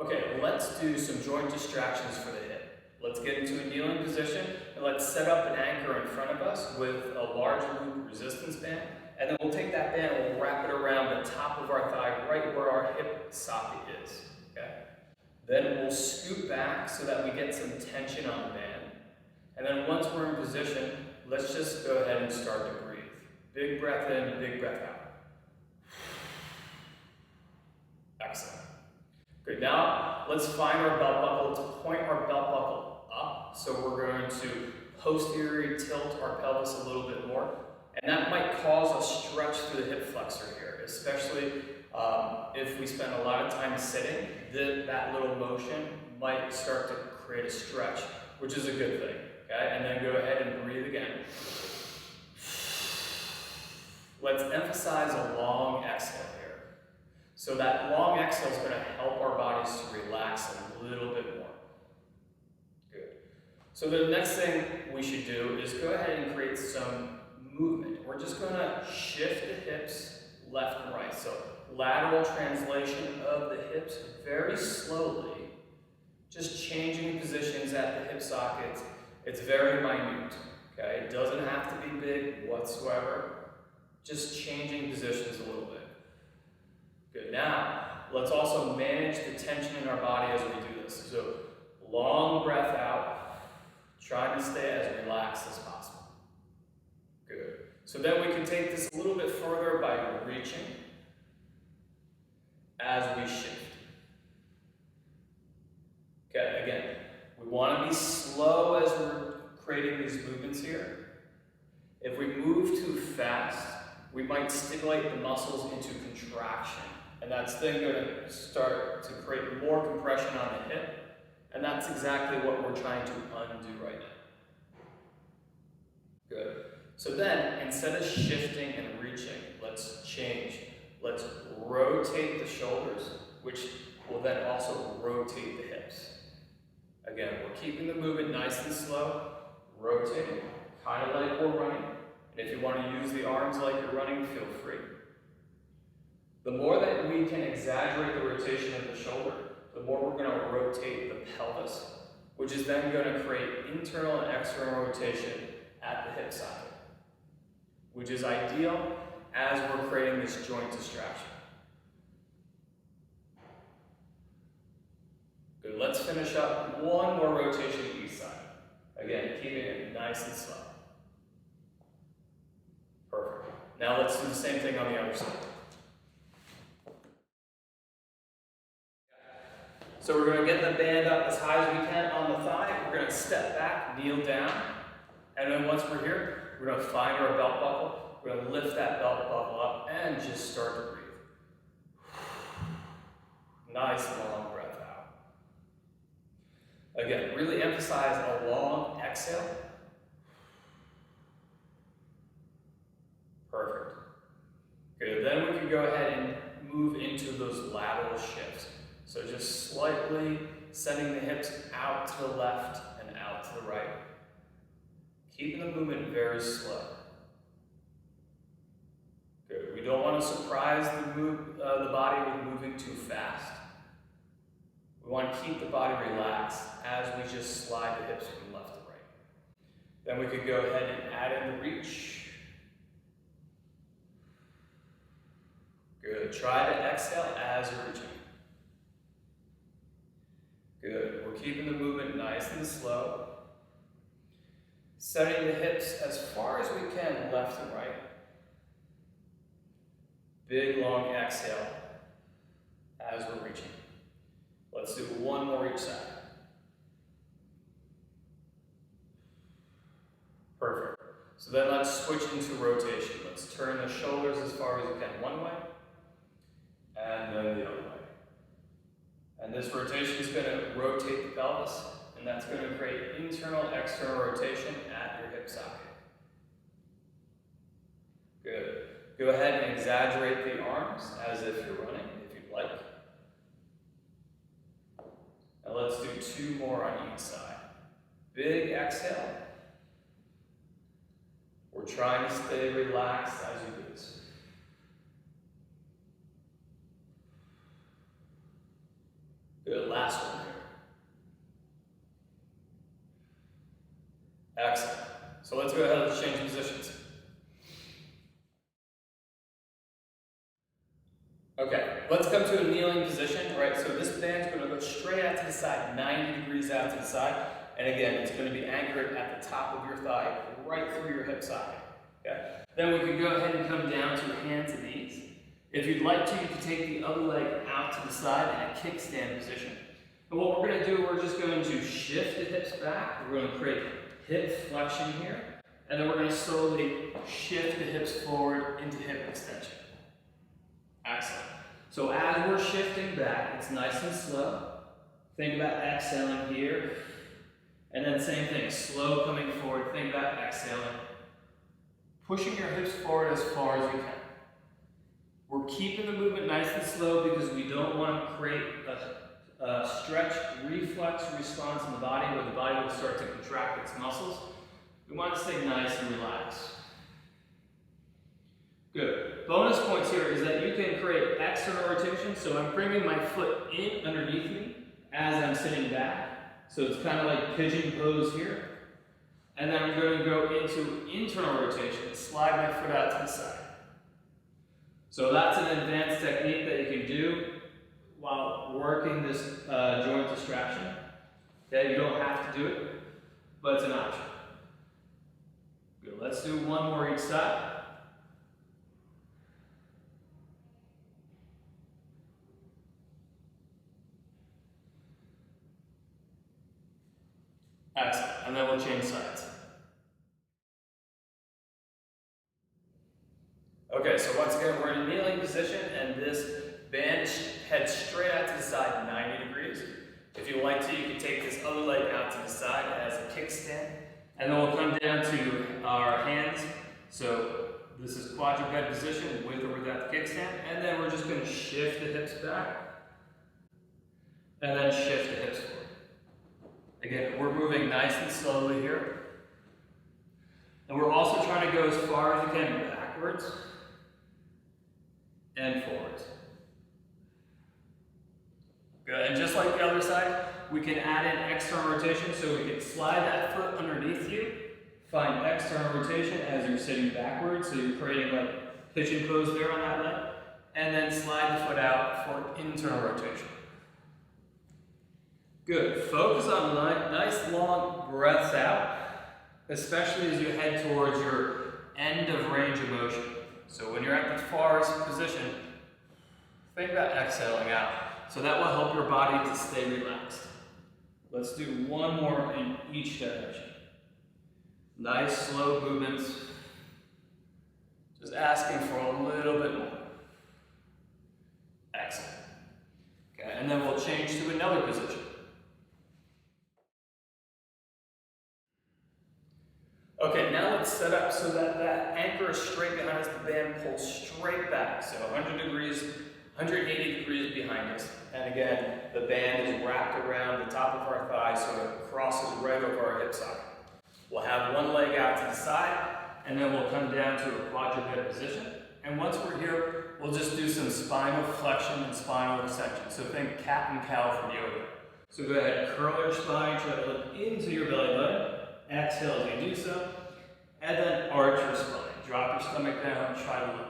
Okay, let's do some joint distractions for the hip. Let's get into a kneeling position, and let's set up an anchor in front of us with a large loop resistance band, and then we'll take that band and we'll wrap it around the top of our thigh, right where our hip socket is, okay? Then we'll scoot back so that we get some tension on the band, and then once we're in position, let's just go ahead and start to breathe. Big breath in, big breath out. Excellent. Good, now let's find our belt buckle to point our belt buckle up. So we're going to posteriorly tilt our pelvis a little bit more. And that might cause a stretch through the hip flexor here, especially if we spend a lot of time sitting, that little motion might start to create a stretch, which is a good thing, okay? And then go ahead and breathe again. Let's emphasize a long exhale here. So that long exhale is going to help our bodies to relax a little bit more. Good. So the next thing we should do is go ahead and create some movement. We're just going to shift the hips left and right. So lateral translation of the hips very slowly, just changing positions at the hip sockets. It's very minute, okay? It doesn't have to be big whatsoever. Just changing positions a little bit. Good, now let's also manage the tension in our body as we do this. So long breath out, trying to stay as relaxed as possible. Good. So then we can take this a little bit further by reaching as we shift. Okay, again, we want to be slow as we're creating these movements here. If we move too fast, we might stimulate the muscles into contraction. And that's then going to start to create more compression on the hip. And that's exactly what we're trying to undo right now. Good. So then, instead of shifting and reaching, let's change. Let's rotate the shoulders, which will then also rotate the hips. Again, we're keeping the movement nice and slow, rotating, kind of like we're running. And if you want to use the arms like you're running, feel free. The more that we can exaggerate the rotation of the shoulder, the more we're going to rotate the pelvis, which is then going to create internal and external rotation at the hip socket, which is ideal as we're creating this joint distraction. Good, let's finish up one more rotation each side. Again, keeping it nice and slow. Perfect. Now let's do the same thing on the other side. So we're going to get the band up as high as we can on the thigh. We're going to step back, kneel down, and then once we're here, we're going to find our belt buckle. We're going to lift that belt buckle up and just start to breathe. Nice long breath out. Again, really emphasize a long exhale. Perfect. Good. Then we can go ahead and move into those lateral shifts. So just slightly sending the hips out to the left and out to the right. Keeping the movement very slow. Good. We don't want to surprise the body with moving too fast. We want to keep the body relaxed as we just slide the hips from left to right. Then we could go ahead and add in the reach. Good. Try to exhale as you're reaching. Good. We're keeping the movement nice and slow. Setting the hips as far as we can left and right. Big long exhale as we're reaching. Let's do one more each side. Perfect. So then let's switch into rotation. Let's turn the shoulders as far as you can one way, and then the other way. And this rotation is going to rotate the pelvis, and that's going to create internal, external rotation at your hip socket. Good. Go ahead and exaggerate the arms as if you're running, if you'd like. Now let's do two more on each side. Big exhale. We're trying to stay relaxed as you do this. Good. last one here. Excellent. So let's go ahead and change positions. Okay, let's come to a kneeling position, right? So this band's going to go straight out to the side, 90 degrees out to the side. And again, it's going to be anchored at the top of your thigh, right through your hip socket. Okay? Then we can go ahead and come down to hands and knees. If you'd like to, you can take the other leg out to the side in a kickstand position. And what we're going to do, we're just going to shift the hips back. We're going to create hip flexion here. And then we're going to slowly shift the hips forward into hip extension. Excellent. So as we're shifting back, it's nice and slow. Think about exhaling here. And then same thing, slow coming forward. Think about exhaling. Pushing your hips forward as far as you can. We're keeping the movement nice and slow because we don't want to create a stretch reflex response in the body where the body will start to contract its muscles. We want to stay nice and relaxed. Good. Bonus points here is that you can create external rotation. So I'm bringing my foot in underneath me as I'm sitting back. So it's kind of like pigeon pose here. And then I'm going to go into internal rotation. Slide my foot out to the side. So that's an advanced technique that you can do while working this joint distraction. Okay, you don't have to do it, but it's an option. Good. Let's do one more each side. Excellent. And then we'll change sides. Okay, so once again, we're in a kneeling position, and this band heads straight out to the side, 90 degrees. If you like to, you can take this other leg out to the side as a kickstand. And then we'll come down to our hands. So this is quadruped position with or without the kickstand. And then we're just going to shift the hips back. And then shift the hips forward. Again, we're moving nice and slowly here. And we're also trying to go as far as we can backwards and forwards. Good, and just like the other side, we can add in external rotation, so we can slide that foot underneath you, find external rotation as you're sitting backwards, so you're creating like pigeon pose there on that leg, and then slide the foot out for internal rotation. Good. Focus on nice long breaths out, especially as you head towards your end of range of motion. So when you're at the farthest position, think about exhaling out. So that will help your body to stay relaxed. Let's do one more in each direction. Nice slow movements. Just asking for a little bit more. Excellent. Okay, and then we'll change to another position. Okay, now let's set up so that that anchor is straight behind us, the band pulls straight back. So 100 degrees, 180 degrees behind us. And again, the band is wrapped around the top of our thigh so it crosses right over our hip socket. We'll have one leg out to the side, and then we'll come down to a quadruped position. And once we're here, we'll just do some spinal flexion and spinal extension. So think cat and cow from yoga. So go ahead, curl your spine, try to look into your belly button. Exhale as you do so, and then arch your spine. Drop your stomach down, try to look.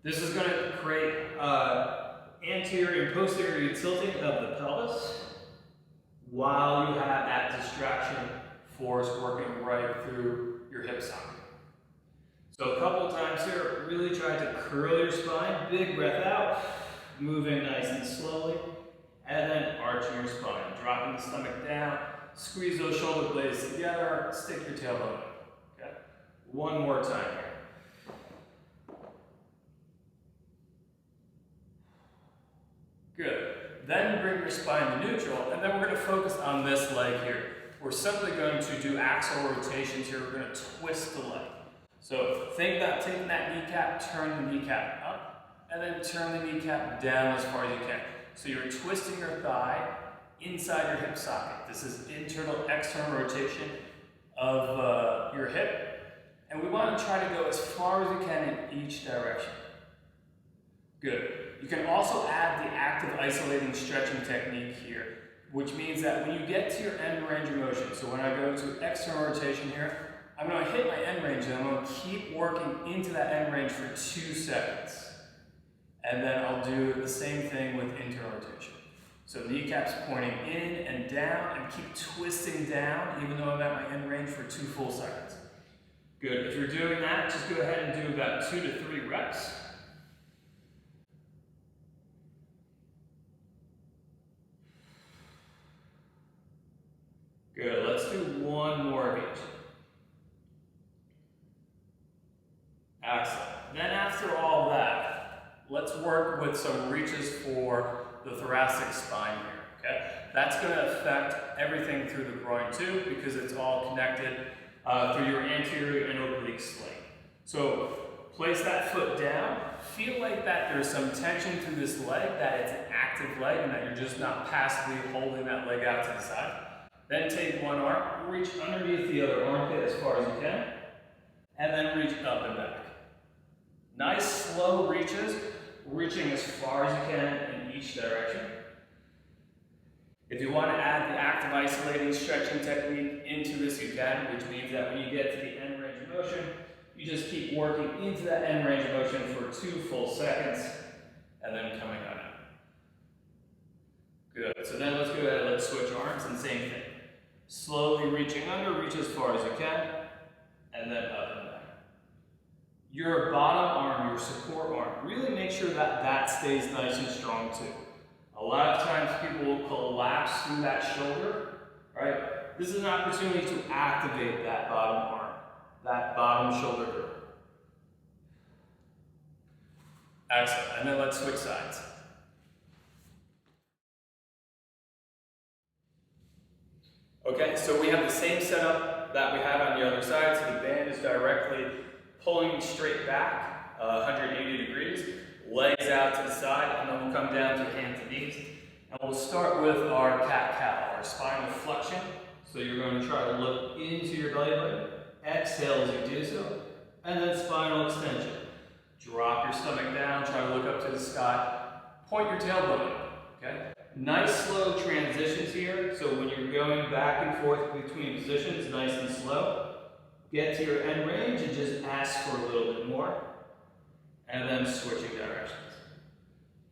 This is going to create anterior and posterior tilting of the pelvis while you have that distraction force working right through your hip socket. So a couple of times here, really try to curl your spine, big breath out, moving nice and slowly, and then arching your spine, dropping the stomach down. Squeeze those shoulder blades together, stick your tailbone up. Okay? One more time here. Good. Then bring your spine to neutral, and then we're going to focus on this leg here. We're simply going to do axial rotations here. We're going to twist the leg. So think about taking that kneecap, turn the kneecap up, and then turn the kneecap down as far as you can. So you're twisting your thigh inside your hip socket. This is internal, external rotation of your hip. And we want to try to go as far as we can in each direction. Good. You can also add the active isolating stretching technique here. which means that when you get to your end range of motion, so when I go to external rotation here, I'm going to hit my end range and I'm going to keep working into that end range for 2 seconds. And then I'll do the same thing with internal rotation. So kneecaps pointing in and down and keep twisting down even though I'm at my end range for 2 full seconds. Good. If you're doing that, just go ahead and do about 2 to 3 reps. Good. Let's do one more of each. Excellent. Then after all that, let's work with some reaches for the thoracic spine here, okay? That's going to affect everything through the groin too because it's all connected through your anterior and oblique sling. So place that foot down. Feel like that there's some tension through this leg, that it's an active leg and that you're just not passively holding that leg out to the side. Then take one arm, reach underneath the other armpit as far as you can, and then reach up and back. Nice slow reaches, reaching as far as you can in each direction. If you want to add the active isolating stretching technique into this, you can, which means that when you get to the end range of motion, you just keep working into that end range of motion for 2 full seconds, and then coming on out. Good. So then let's go ahead and let's switch arms and same thing. Slowly reaching under, reach as far as you can, and then up and back. Your bottom arm, your support arm, really make sure that that stays nice and strong too. A lot of times people will collapse through that shoulder, right? This is an opportunity to activate that bottom arm, that bottom shoulder girdle. Excellent. And then let's switch sides. Okay, so we have the same setup that we had on the other side. So the band is directly pulling straight back, 180 degrees, legs out to the side, and then we'll come down to hands and knees. And we'll start with our cat-cow, our spinal flexion. So you're going to try to look into your belly button, exhale as you do so, and then spinal extension. Drop your stomach down, try to look up to the sky, point your tailbone up, okay? Nice slow transitions here, so when you're going back and forth between positions, nice and slow. Get to your end range and just ask for a little bit more, and then switching directions.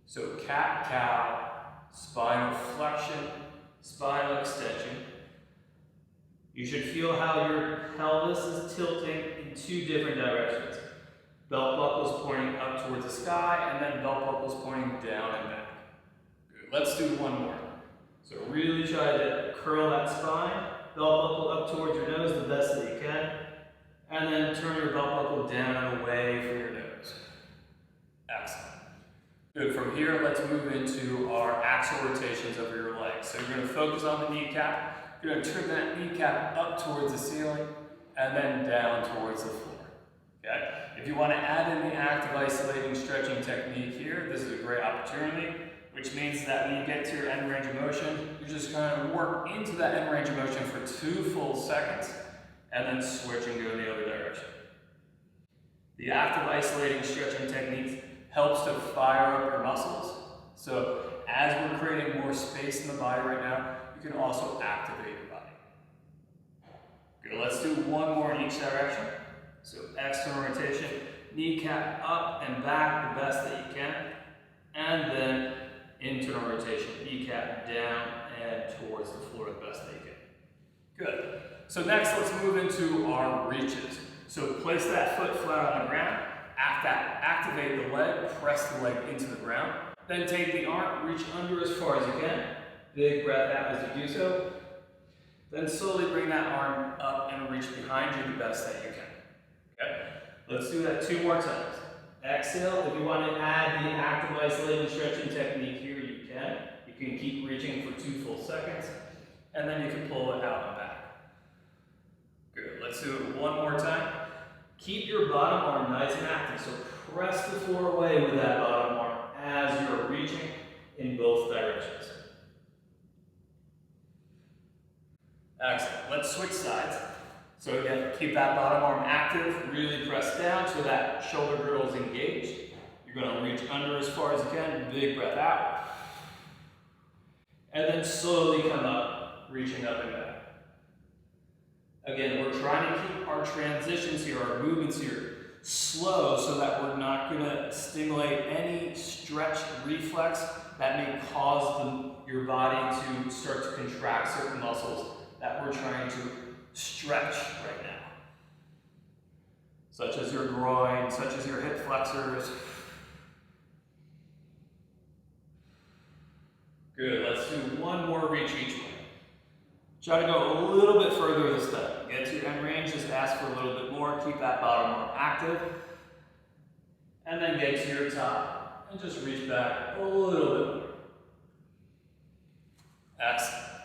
So cat-cow, spinal flexion, spinal extension. You should feel how your pelvis is tilting in 2 different directions. Belt buckles pointing up towards the sky, and then belt buckles pointing down and back. Good. Let's do one more. So really try to curl that spine, belt buckle up towards your nose the best that you can, and then turn your belt buckle down and away from your nose. Excellent. Good. From here, let's move into our axial rotations of your legs. So you're going to focus on the kneecap. You're going to turn that kneecap up towards the ceiling, and then down towards the floor. Okay? If you want to add in the active isolating stretching technique here, this is a great opportunity, which means that when you get to your end range of motion, you're just going to work into that end range of motion for 2 full seconds, and then switch and go in the other direction. The active isolating stretching technique helps to fire up your muscles. So as we're creating more space in the body right now, you can also activate your body. Good, let's do one more in each direction. So external rotation, kneecap up and back the best that you can. And then internal rotation, kneecap down and towards the floor the best that you can. Good. So next, let's move into our reaches. So place that foot flat on the ground. Activate the leg, press the leg into the ground. Then take the arm, reach under as far as you can. Big breath out as you do so. Then slowly bring that arm up and reach behind you the best that you can. Okay? Let's do that 2 more times. Exhale. If you want to add the active isolated stretching technique here, you can. You can keep reaching for 2 full seconds, and then you can pull it out and back. Good. Let's do it one more time. Keep your bottom arm nice and active. So press the floor away with that bottom arm as you're reaching in both directions. Excellent. Let's switch sides. So again, keep that bottom arm active. Really press down so that shoulder girdle is engaged. You're going to reach under as far as you can. Big breath out. And then slowly come up, reaching up and back. Again, we're trying to keep our transitions here, our movements here, slow so that we're not going to stimulate any stretch reflex that may cause your body to start to contract certain muscles that we're trying to stretch right now. Such as your groin, such as your hip flexors. Good, let's do one more reach each way. Try to go a little bit further this time. Get to your end range, just ask for a little bit more, keep that bottom arm active. And then get to your top, and just reach back a little bit more. Excellent.